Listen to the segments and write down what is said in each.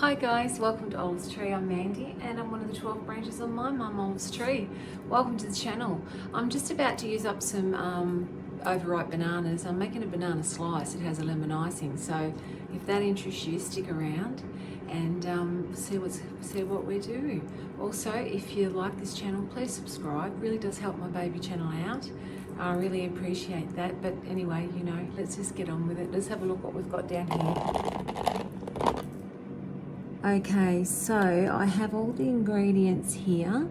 Hi guys, welcome to Olive's Tree. I'm Mandy and I'm one of the 12 branches on my mum Olive's Tree. Welcome to the channel. I'm just about to use up some overripe bananas. I'm making a banana slice. It has a lemon icing, so if that interests you, stick around and see what we're doing. Also, if you like this channel, please subscribe. It really does help my baby channel out. I really appreciate that. But anyway, you know, let's just get on with it. Let's have a look what we've got down here. Okay, so I have all the ingredients here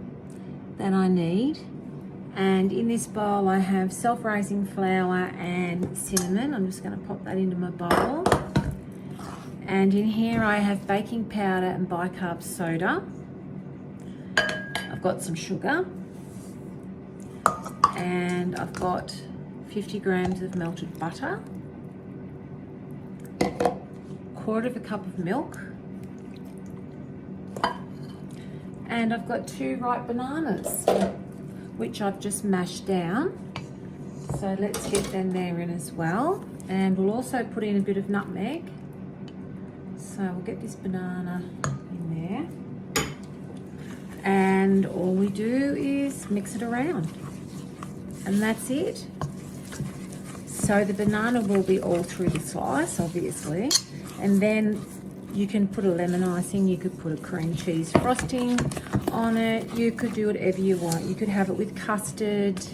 that I need, and in this bowl I have self-raising flour and cinnamon. I'm just going to pop that into my bowl, and in here I have baking powder and bicarb soda. I've got some sugar, and I've got 50 grams of melted butter, quarter of a cup of milk, and I've got 2 ripe bananas, which I've just mashed down. So let's get them there in as well. And we'll also put in a bit of nutmeg. So we'll get this banana in there. And all we do is mix it around. And that's it. So the banana will be all through the slice, obviously. And then you can put a lemon icing, you could put a cream cheese frosting on it, you could do whatever you want. You could have it with custard,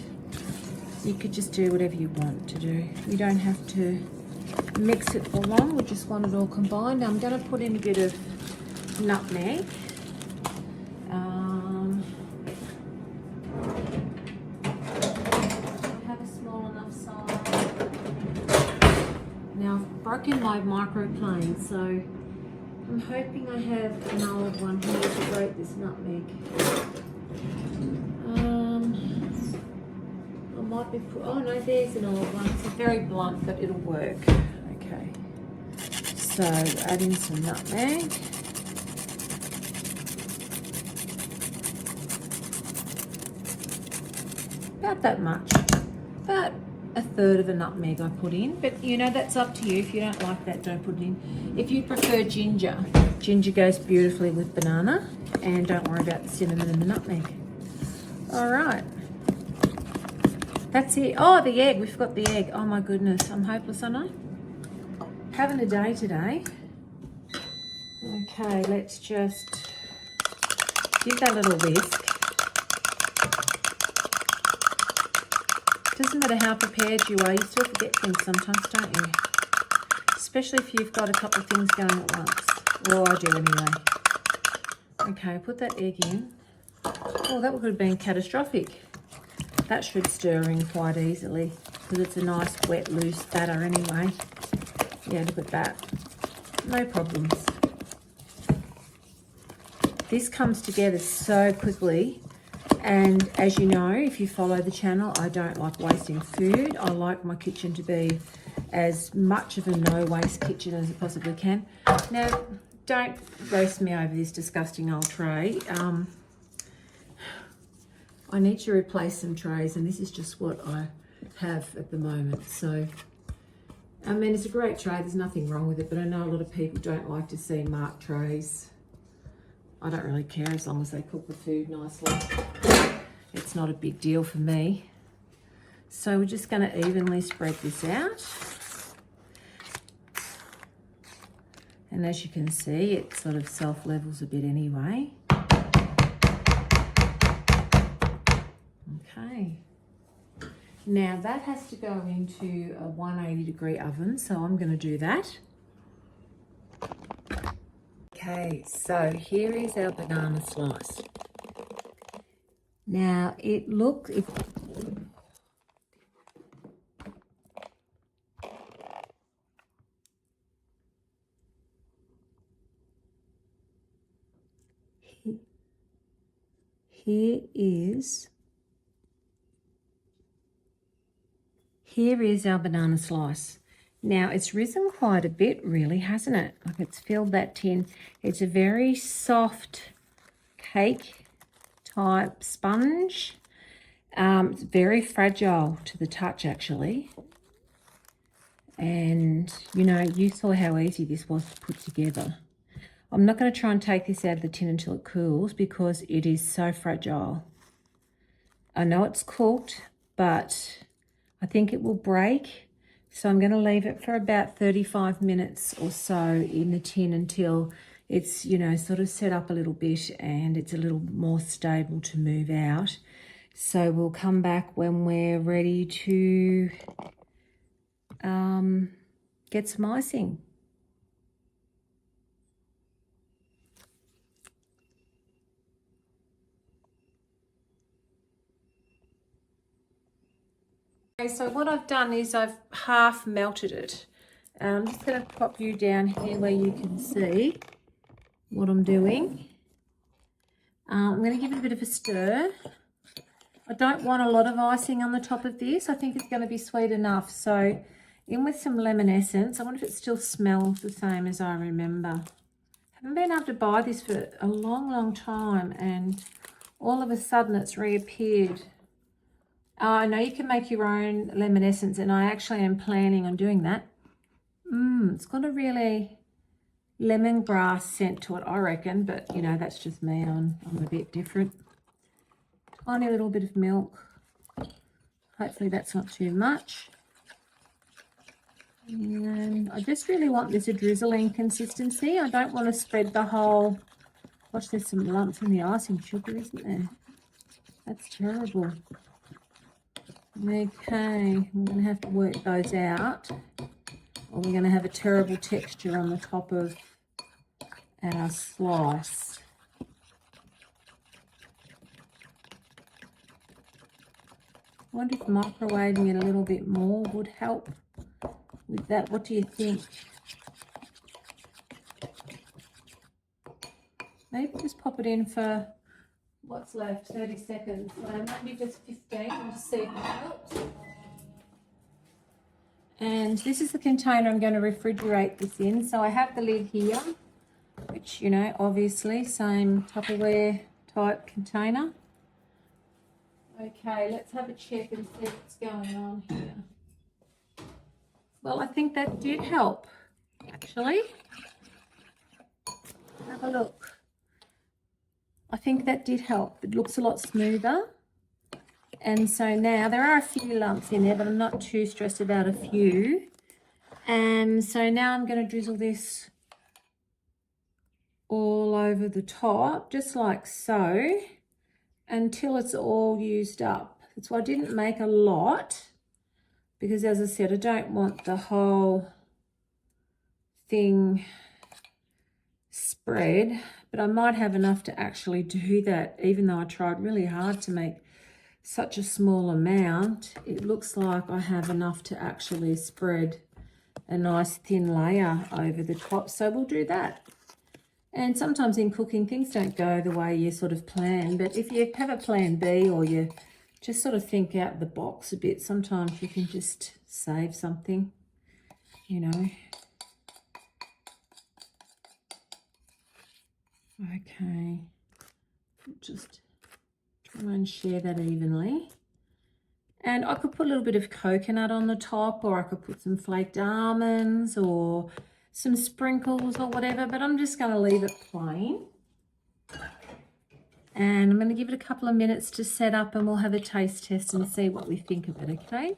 you could just do whatever you want to do. You don't have to mix it for long, we just want it all combined. Now I'm going to put in a bit of nutmeg. I have a small enough size. Now I've broken my microplane, so I'm hoping I have an old one here to grate this nutmeg. I might be oh no, there's an old one. It's very blunt, but it'll work. Okay. So add in some nutmeg. About that much. About a third of a nutmeg I put in, but you know, that's up to you. If you don't like that, don't put it in. If you prefer ginger, ginger goes beautifully with banana, and don't worry about the cinnamon and the nutmeg. All right, that's it. Oh, the egg, we forgot the egg. Oh my goodness, I'm hopeless, aren't I? Having a day today. Okay, let's just give that a little whisk. Doesn't matter how prepared you are, you still forget things sometimes, don't you? Especially if you've got a couple of things going at once. Well, I do anyway. Okay, put that egg in. Oh, that would have been catastrophic. That should stir in quite easily because it's a nice, wet, loose batter anyway. Yeah, look at that. No problems. This comes together so quickly. And as you know, if you follow the channel, I don't like wasting food. I like my kitchen to be as much of a no-waste kitchen as it possibly can. Now, don't roast me over this disgusting old tray. I need to replace some trays, and this is just what I have at the moment. So, I mean, it's a great tray. There's nothing wrong with it, but I know a lot of people don't like to see marked trays. I don't really care as long as they cook the food nicely. It's not a big deal for me. So we're just going to evenly spread this out. And as you can see, it sort of self-levels a bit anyway. Okay. Now that has to go into a 180-degree oven, so I'm going to do that. Okay, so here is our banana slice. Now it looks, here is our banana slice. Now it's risen quite a bit, really, hasn't it? Like it's filled that tin. It's a very soft cake type sponge. It's very fragile to the touch, actually. And, you know, you saw how easy this was to put together. I'm not going to try and take this out of the tin until it cools because it is so fragile. I know it's cooked, but I think it will break. So I'm going to leave it for about 35 minutes or so in the tin until it's, you know, sort of set up a little bit and it's a little more stable to move out. So we'll come back when we're ready to get some icing. Okay, so what I've done is I've half melted it. I'm just going to pop you down here where you can see what I'm doing. I'm going to give it a bit of a stir. I don't want a lot of icing on the top of this. I think it's going to be sweet enough. So in with some lemon essence. I wonder if it still smells the same as I remember. I haven't been able to buy this for a long time, and all of a sudden it's reappeared. I know you can make your own lemon essence, and I actually am planning on doing that. It's got a really lemongrass scent to it, I reckon, but you know, that's just me. I'm a bit different. Tiny little bit of milk. Hopefully that's not too much. And I just really want this a drizzling consistency. I don't want to spread the whole... Gosh, there's some lumps in the icing sugar, isn't there? That's terrible. Okay, I'm going to have to work those out, or we're going to have a terrible texture on the top of our slice. I wonder if microwaving it a little bit more would help with that. What do you think? Maybe just pop it in for what's left, 30 seconds. So maybe just 15 and see if it helps. And this is the container I'm going to refrigerate this in. So I have the lid here, which, you know, obviously same Tupperware type container. Okay, let's have a check and see what's going on here. Well, I think that did help, actually. Have a look. I think that did help. It looks a lot smoother. And so now there are a few lumps in there, but I'm not too stressed about a few. And so now I'm going to drizzle this all over the top, just like so, until it's all used up. That's why I didn't make a lot, because as I said, I don't want the whole thing spread, but I might have enough to actually do that. Even though I tried really hard to make such a small amount, it looks like I have enough to actually spread a nice thin layer over the top. So we'll do that. And sometimes in cooking, things don't go the way you sort of plan, but if you have a plan B, or you just sort of think out the box a bit, sometimes you can just save something, you know. Okay, just try and share that evenly. And I could put a little bit of coconut on the top, or I could put some flaked almonds or some sprinkles or whatever, but I'm just going to leave it plain. And I'm going to give it a couple of minutes to set up, and we'll have a taste test and see what we think of it, okay?